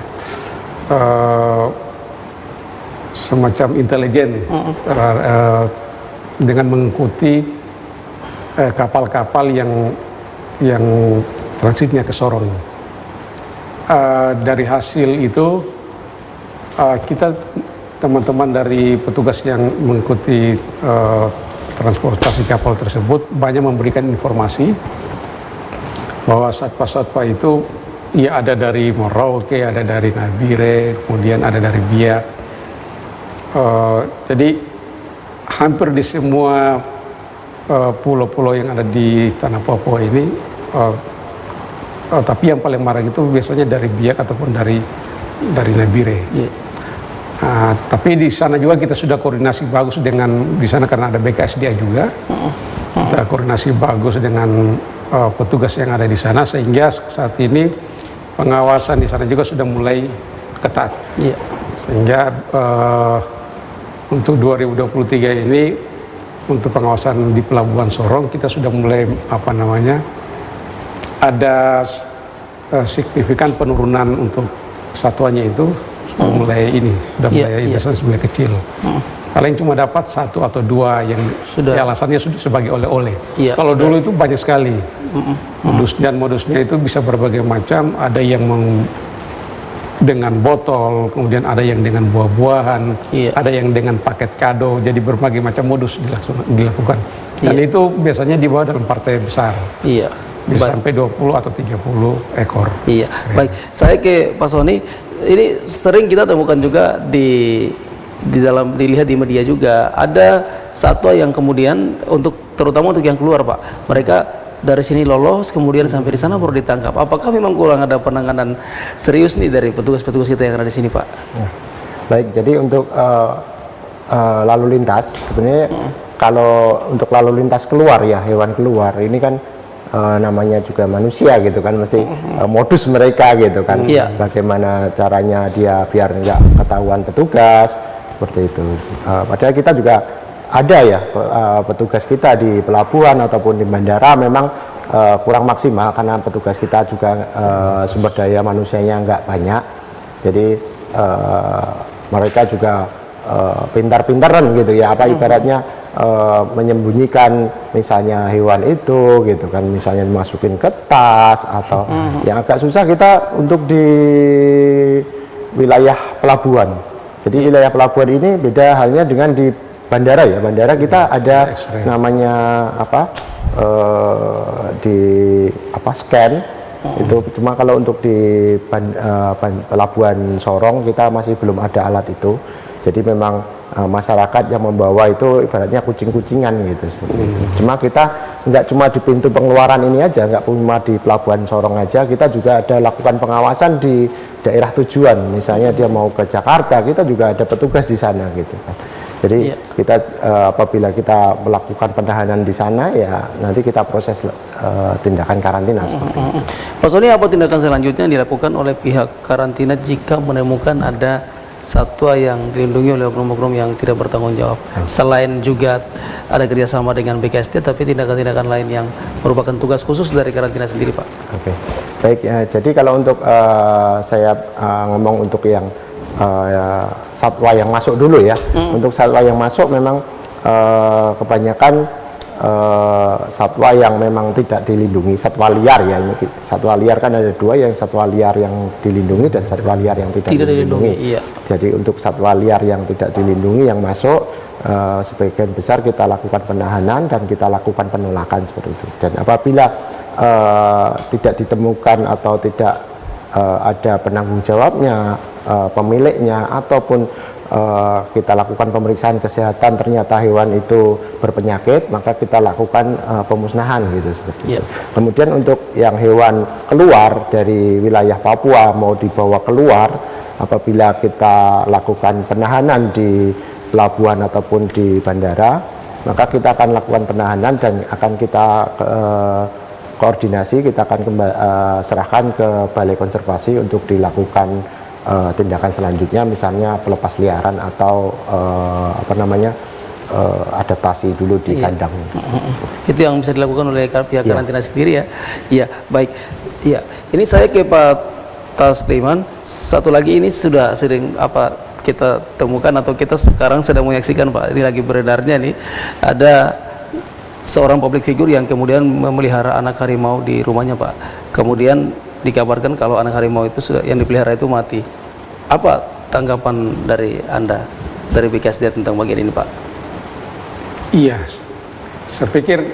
semacam intelijen dengan mengikuti kapal-kapal yang transitnya ke Sorong. Dari hasil itu kita teman-teman dari petugas yang mengikuti transportasi kapal tersebut banyak memberikan informasi bahwa satwa-satwa itu ya ada dari Merauke, ada dari Nabire, kemudian ada dari Biak. Jadi hampir di semua pulau-pulau yang ada di tanah Papua ini, tapi yang paling marak itu biasanya dari Biak ataupun dari Nabire. Iya. Tapi di sana juga kita sudah koordinasi bagus dengan, di sana karena ada BKSDA juga, kita koordinasi bagus dengan petugas yang ada di sana, sehingga saat ini pengawasan di sana juga sudah mulai ketat. Iya. Sehingga untuk 2023 ini untuk pengawasan di Pelabuhan Sorong kita sudah mulai ada signifikan penurunan untuk satwanya itu sudah mulai intensitas mulai kecil. Paling cuma dapat 1 atau 2 yang alasannya sudah sebagai oleh-oleh. Kalau dulu itu banyak sekali. Modusnya itu bisa berbagai macam, ada yang dengan botol, kemudian ada yang dengan buah-buahan, ada yang dengan paket kado, jadi berbagai macam modus dilakukan. Dan itu biasanya dibawa dalam partai besar. Iya. Bisa sampai 20 atau 30 ekor. Iya. Baik, saya ke Pak Sony, ini sering kita temukan juga dilihat di media juga, ada satwa yang kemudian terutama untuk yang keluar, Pak, mereka dari sini lolos, kemudian sampai di sana baru ditangkap. Apakah memang kurang ada penanganan serius nih dari petugas-petugas kita yang ada di sini, Pak? Baik, jadi untuk lalu lintas, sebenarnya kalau untuk lalu lintas keluar ya, hewan keluar, ini kan namanya juga manusia gitu kan, mesti modus mereka gitu kan, bagaimana caranya dia biar nggak ketahuan petugas, seperti itu. Padahal kita juga ada ya petugas kita di pelabuhan ataupun di bandara memang kurang maksimal karena petugas kita juga sumber daya manusianya nggak banyak, jadi mereka juga pintar-pintaran gitu ya, apa ibaratnya menyembunyikan misalnya hewan itu gitu kan, misalnya dimasukin ke tas atau yang agak susah kita untuk di wilayah pelabuhan. Jadi wilayah pelabuhan ini beda halnya dengan di bandara ya. Bandara kita ada namanya scan itu, cuma kalau untuk di pelabuhan Sorong kita masih belum ada alat itu. Jadi memang masyarakat yang membawa itu ibaratnya kucing-kucingan gitu seperti itu. Cuma kita nggak cuma di pintu pengeluaran ini aja, nggak cuma di pelabuhan Sorong aja, kita juga ada lakukan pengawasan di daerah tujuan. Misalnya dia mau ke Jakarta, kita juga ada petugas di sana gitu kan. Jadi kita apabila kita melakukan penahanan di sana, ya nanti kita proses tindakan karantina seperti itu. Pak Sony, apa tindakan selanjutnya yang dilakukan oleh pihak karantina jika menemukan ada satwa yang dilindungi oleh oknum-oknum yang tidak bertanggung jawab? Selain juga ada kerjasama dengan BKSD, tapi tindakan-tindakan lain yang merupakan tugas khusus dari karantina sendiri, Pak. Oke, baik. Jadi kalau untuk saya ngomong untuk yang satwa yang masuk dulu ya. Untuk satwa yang masuk memang kebanyakan satwa yang memang tidak dilindungi, satwa liar ya. Ini satwa liar kan ada dua, yang satwa liar yang dilindungi dan satwa liar yang tidak dilindungi. Iya. Jadi untuk satwa liar yang tidak dilindungi yang masuk, sebagian besar kita lakukan penahanan dan kita lakukan penolakan seperti itu. Dan apabila tidak ditemukan atau tidak ada penanggung jawabnya, pemiliknya, ataupun kita lakukan pemeriksaan kesehatan ternyata hewan itu berpenyakit, maka kita lakukan pemusnahan gitu seperti itu. Kemudian untuk yang hewan keluar dari wilayah Papua mau dibawa keluar, apabila kita lakukan penahanan di pelabuhan ataupun di bandara, maka kita akan lakukan penahanan dan akan kita koordinasi, kita akan serahkan ke Balai Konservasi untuk dilakukan tindakan selanjutnya, misalnya pelepas liaran atau adaptasi dulu di kandang. Itu yang bisa dilakukan oleh pihak karantina sendiri ya. Iya, baik. Iya, ini saya ke Pak Tasliman. Satu lagi, ini sudah sering kita temukan atau kita sekarang sedang menyaksikan Pak, ini lagi beredarnya nih, ada seorang public figure yang kemudian memelihara anak harimau di rumahnya Pak. Kemudian dikabarkan kalau anak harimau itu sudah yang dipelihara itu mati. Apa tanggapan dari Anda, dari BKSDA tentang bagian ini Pak? Iya, saya pikir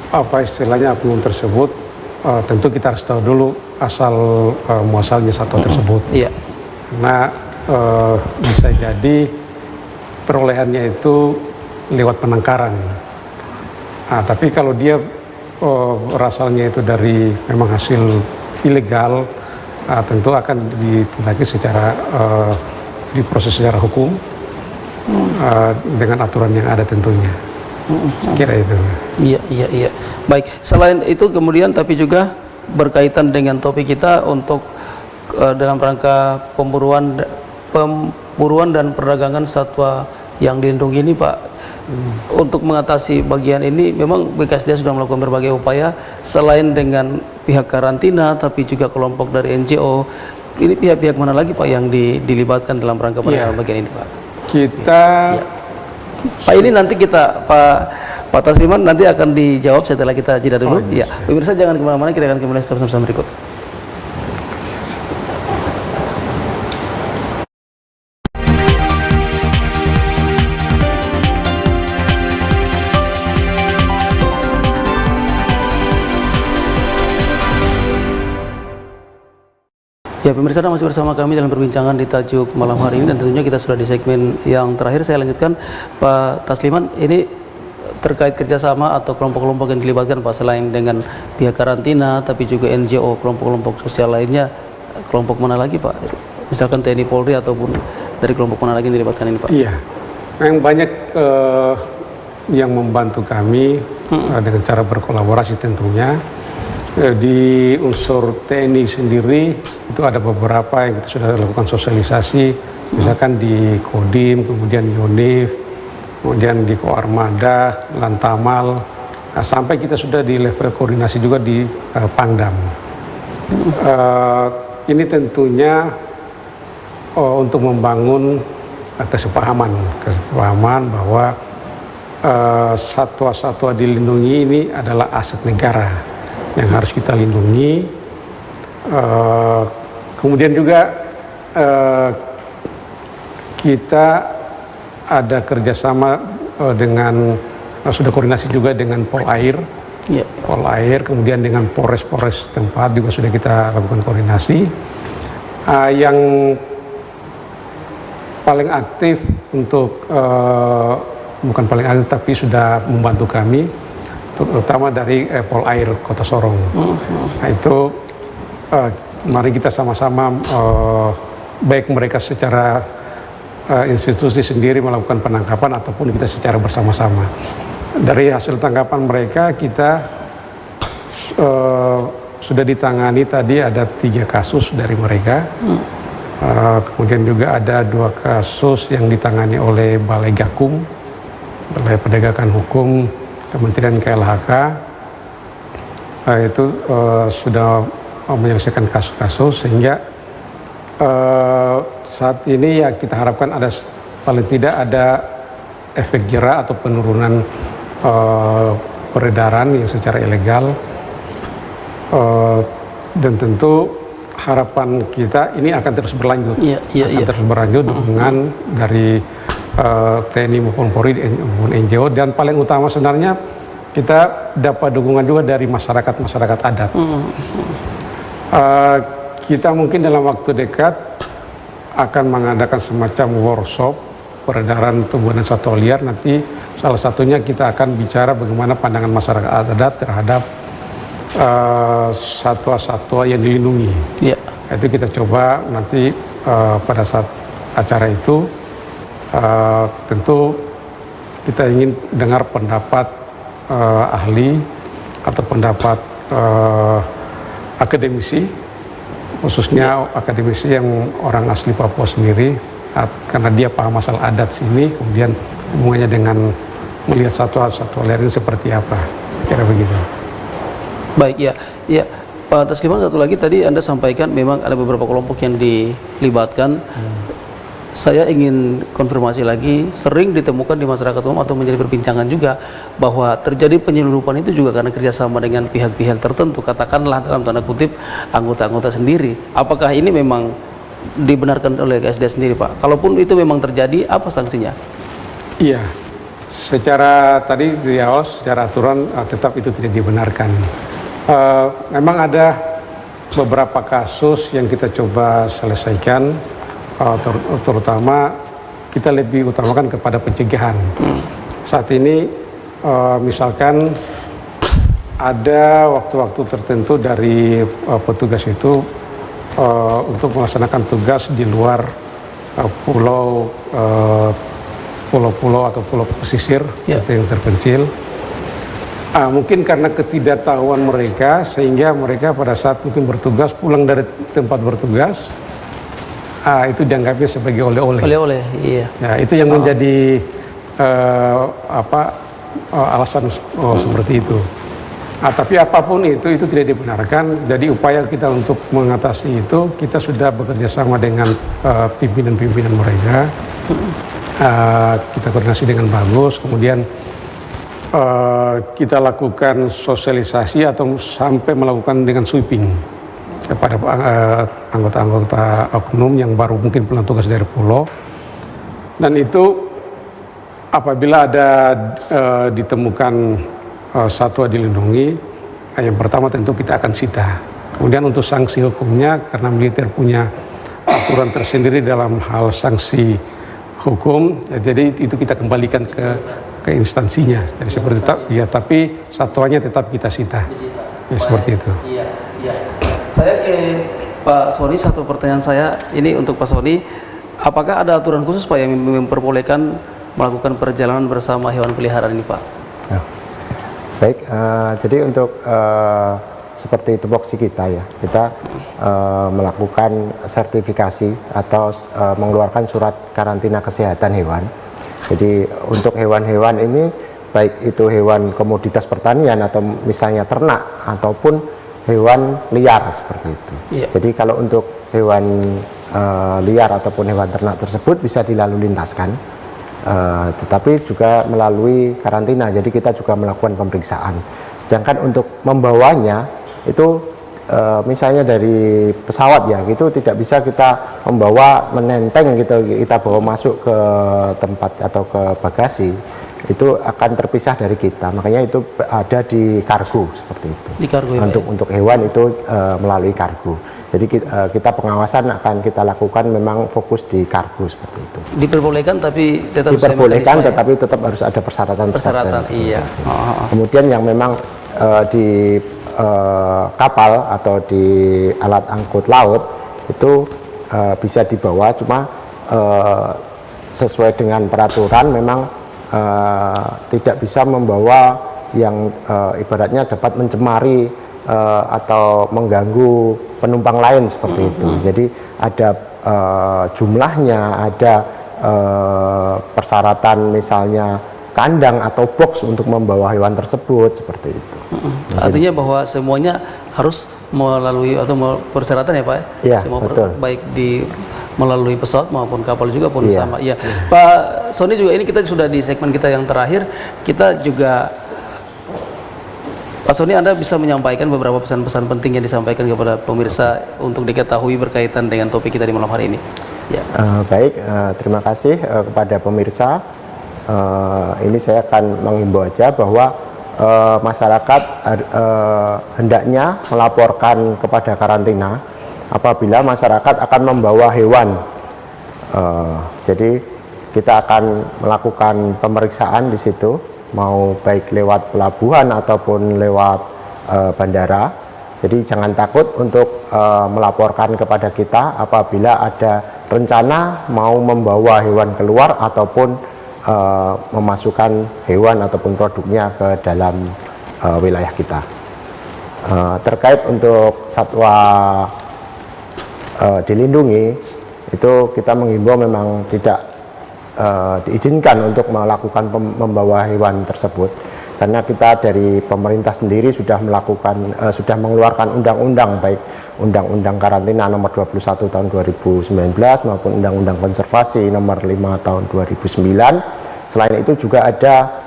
apa istilahnya oknum tersebut, tentu kita harus tahu dulu asal muasalnya satwa tersebut. Iya. Karena bisa jadi perolehannya itu lewat penangkaran. Nah, tapi kalau dia berasalnya itu dari memang hasil ilegal, tentu akan ditindaki secara diproses secara hukum dengan aturan yang ada tentunya. Kira itu. Iya. Baik. Selain itu kemudian tapi juga berkaitan dengan topik kita untuk dalam rangka pemburuan dan perdagangan satwa yang dilindungi ini Pak. Untuk mengatasi bagian ini memang BKSDA sudah melakukan berbagai upaya selain dengan pihak karantina tapi juga kelompok dari NGO. Ini pihak-pihak mana lagi Pak yang dilibatkan dalam rangka penanganan bagian ini Pak? Kita Pak, ini nanti kita Pak Tasliman nanti akan dijawab setelah kita jeda dulu. Iya. Pemirsa jangan kemana-mana, kita akan kembali bersama berikut. Ya, pemirsa masih bersama kami dalam perbincangan di tajuk malam hari ini, dan tentunya kita sudah di segmen yang terakhir. Saya lanjutkan Pak Tasliman, ini terkait kerjasama atau kelompok-kelompok yang dilibatkan Pak, selain dengan pihak karantina tapi juga NGO, kelompok-kelompok sosial lainnya, kelompok mana lagi Pak? Misalkan TNI Polri ataupun dari kelompok mana lagi yang dilibatkan ini Pak? Iya, yang banyak yang membantu kami dengan cara berkolaborasi tentunya. Di unsur TNI sendiri itu ada beberapa yang kita sudah lakukan sosialisasi, misalkan di Kodim, kemudian Yonif, kemudian di Koarmada, Lantamal, sampai kita sudah di level koordinasi juga di Pangdam. Ini tentunya untuk membangun kesepahaman bahwa satwa-satwa dilindungi ini adalah aset negara yang harus kita lindungi. Kemudian juga kita ada kerjasama dengan sudah koordinasi juga dengan Polair, Polair, kemudian dengan Polres tempat juga sudah kita lakukan koordinasi. Yang paling aktif untuk bukan paling aktif tapi sudah membantu kami, terutama dari Polair Kota Sorong. Nah itu mari kita sama-sama baik mereka secara institusi sendiri melakukan penangkapan ataupun kita secara bersama-sama. Dari hasil tangkapan mereka kita sudah ditangani tadi ada 3 kasus dari mereka. Kemudian juga ada 2 kasus yang ditangani oleh Balai Gakum, Balai Penegakan Hukum Kementerian KLHK, itu sudah menyelesaikan kasus-kasus, sehingga saat ini ya kita harapkan ada paling tidak ada efek jera atau penurunan peredaran yang secara ilegal. Dan tentu harapan kita ini akan terus berlanjut, terus berlanjut dukungan dari TNI maupun Polri maupun NGO, dan paling utama sebenarnya kita dapat dukungan juga dari masyarakat adat. Kita mungkin dalam waktu dekat akan mengadakan semacam workshop peredaran tumbuhan dan satwa liar. Nanti salah satunya kita akan bicara bagaimana pandangan masyarakat adat terhadap satwa-satwa yang dilindungi. Itu kita coba nanti pada saat acara itu tentu kita ingin dengar pendapat ahli atau pendapat akademisi, khususnya akademisi yang orang asli Papua sendiri, karena dia paham masalah adat sini, kemudian hubungannya dengan melihat satwa-satwa liar ini seperti apa, kira begitu. Baik, ya Pak Tasliman, satu lagi tadi Anda sampaikan memang ada beberapa kelompok yang dilibatkan. Saya ingin konfirmasi lagi, sering ditemukan di masyarakat umum atau menjadi perbincangan juga bahwa terjadi penyelundupan itu juga karena kerjasama dengan pihak-pihak tertentu, katakanlah dalam tanda kutip anggota-anggota sendiri. Apakah ini memang dibenarkan oleh KSD sendiri, Pak? Kalaupun itu memang terjadi, apa sanksinya? Iya, secara tadi di awal secara aturan tetap itu tidak dibenarkan. Memang ada beberapa kasus yang kita coba selesaikan, terutama kita lebih utamakan kepada pencegahan. Saat ini misalkan ada waktu-waktu tertentu dari petugas itu untuk melaksanakan tugas di luar pulau-pulau atau pulau pesisir yang terpencil. Mungkin karena ketidaktahuan mereka, sehingga mereka pada saat mungkin bertugas pulang dari tempat bertugas, itu dianggapnya sebagai oleh-oleh. Oleh-oleh, iya. Nah, itu yang menjadi alasan seperti itu. Tapi apapun itu tidak dibenarkan. Jadi upaya kita untuk mengatasi itu, kita sudah bekerja sama dengan pimpinan-pimpinan mereka. Kita koordinasi dengan bagus, kemudian kita lakukan sosialisasi atau sampai melakukan dengan sweeping kepada anggota-anggota oknum yang baru mungkin pulang tugas dari pulau. Dan itu apabila ada ditemukan satwa dilindungi, yang pertama tentu kita akan sita. Kemudian untuk sanksi hukumnya, karena militer punya aturan tersendiri dalam hal sanksi hukum, jadi itu kita kembalikan ke instansinya. Jadi seperti tapi satwanya tetap kita sita. Ya, seperti itu. Iya. Saya ke Pak Sony, satu pertanyaan saya ini untuk Pak Sony, apakah ada aturan khusus Pak yang memperbolehkan melakukan perjalanan bersama hewan peliharaan ini, Pak? Ya. Baik, jadi untuk seperti tupoksi kita ya, kita melakukan sertifikasi atau mengeluarkan surat karantina kesehatan hewan. Jadi untuk hewan-hewan ini, baik itu hewan komoditas pertanian atau misalnya ternak ataupun hewan liar seperti itu. Jadi kalau untuk hewan liar ataupun hewan ternak tersebut bisa dilalu lintaskan, tetapi juga melalui karantina. Jadi kita juga melakukan pemeriksaan. Sedangkan untuk membawanya itu misalnya dari pesawat ya, gitu tidak bisa kita membawa menenteng gitu, kita bawa masuk ke tempat atau ke bagasi, itu akan terpisah dari kita. Makanya itu ada di kargo seperti itu. Di kargo ya, untuk hewan itu melalui kargo. Jadi kita pengawasan akan kita lakukan memang fokus di kargo seperti itu. Diperbolehkan tapi tetap diperbolehkan, tetapi tetap harus ada persyaratan. Iya. Kemudian yang memang di kapal atau di alat angkut laut itu bisa dibawa, cuma sesuai dengan peraturan memang tidak bisa membawa yang ibaratnya dapat mencemari atau mengganggu penumpang lain seperti itu. Jadi ada jumlahnya, ada persyaratan misalnya kandang atau box untuk membawa hewan tersebut seperti itu. Artinya bahwa semuanya harus melalui atau persyaratan ya Pak? Ya, semua betul. Baik di melalui pesawat maupun kapal juga pun Iya. sama. Iya. Pak Sony juga, ini kita sudah di segmen kita yang terakhir, kita juga Pak Sony, Anda bisa menyampaikan beberapa pesan-pesan penting yang disampaikan kepada pemirsa untuk diketahui berkaitan dengan topik kita di malam hari ini. Ya. Baik, terima kasih kepada pemirsa. Ini saya akan menghimbau aja bahwa masyarakat hendaknya melaporkan kepada karantina apabila masyarakat akan membawa hewan. Jadi kita akan melakukan pemeriksaan di situ, mau baik lewat pelabuhan ataupun lewat bandara. Jadi jangan takut untuk melaporkan kepada kita apabila ada rencana mau membawa hewan keluar ataupun memasukkan hewan ataupun produknya ke dalam wilayah kita. Terkait untuk satwa dilindungi, itu kita menghimbau memang tidak diizinkan untuk melakukan membawa hewan tersebut, karena kita dari pemerintah sendiri sudah mengeluarkan undang-undang, baik Undang-Undang Karantina nomor 21 tahun 2019 maupun Undang-Undang Konservasi nomor 5 tahun 2009. Selain itu juga ada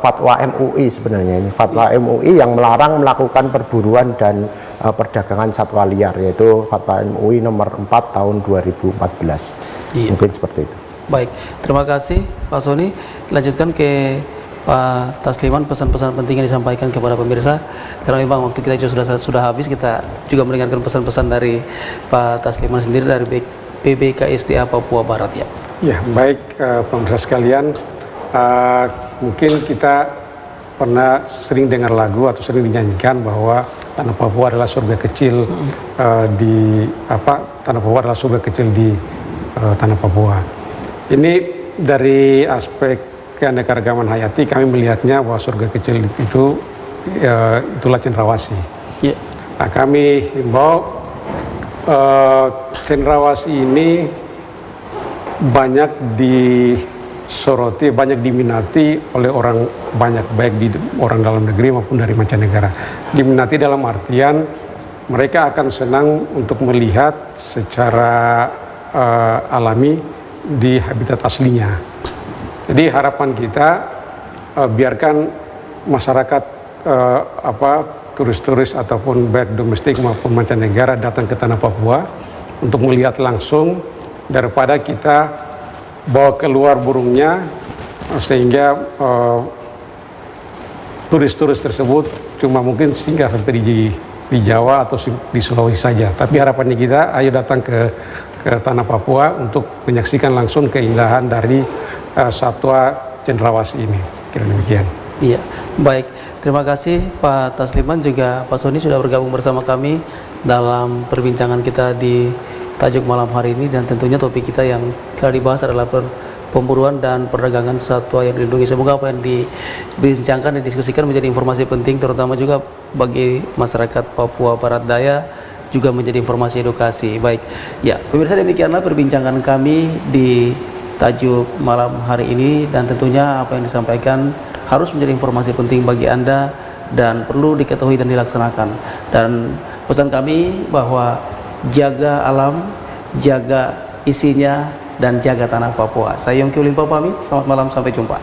fatwa MUI, sebenarnya ini fatwa MUI yang melarang melakukan perburuan dan perdagangan satwa liar, yaitu fatwa MUI nomor 4 tahun 2014. Iya. Mungkin seperti itu. Baik, terima kasih Pak Sony. Lanjutkan ke Pak Tasliman, pesan-pesan penting yang disampaikan kepada pemirsa. Karena memang waktu kita sudah habis, kita juga mendengarkan pesan-pesan dari Pak Tasliman sendiri dari PBKSDA Papua Barat ya. Ya, baik pemirsa sekalian, mungkin kita pernah sering dengar lagu atau sering dinyanyikan bahwa tanah Papua adalah surga kecil tanah Papua adalah surga kecil di tanah Papua. Ini dari aspek keanekaragaman hayati, kami melihatnya bahwa surga kecil itu itulah cendrawasih. Ya. Nah, kami himbau cendrawasih ini banyak disoroti, banyak diminati oleh orang banyak, baik di orang dalam negeri maupun dari mancanegara. Diminati dalam artian mereka akan senang untuk melihat secara alami di habitat aslinya. Jadi harapan kita biarkan masyarakat turis-turis ataupun baik domestik maupun mancanegara datang ke tanah Papua untuk melihat langsung, daripada kita bawa keluar burungnya sehingga turis-turis tersebut cuma mungkin singgah sampai di Jawa atau di Sulawesi saja. Tapi harapannya kita ayo datang ke tanah Papua untuk menyaksikan langsung keindahan dari satwa cendrawasih ini. Kira demikian. Iya, baik. Terima kasih Pak Tasliman, juga Pak Sony sudah bergabung bersama kami dalam perbincangan kita di tajuk malam hari ini, dan tentunya topik kita yang telah dibahas adalah pemburuan dan perdagangan satwa yang dilindungi. Semoga apa yang dibincangkan dan didiskusikan menjadi informasi penting, terutama juga bagi masyarakat Papua Barat Daya, juga menjadi informasi edukasi. Baik, ya pemirsa, demikianlah perbincangan kami di tajuk malam hari ini, dan tentunya apa yang disampaikan harus menjadi informasi penting bagi Anda dan perlu diketahui dan dilaksanakan. Dan pesan kami bahwa jaga alam, jaga isinya, dan jaga tanah Papua. Saya Yongki Olimpo pamit, selamat malam, sampai jumpa.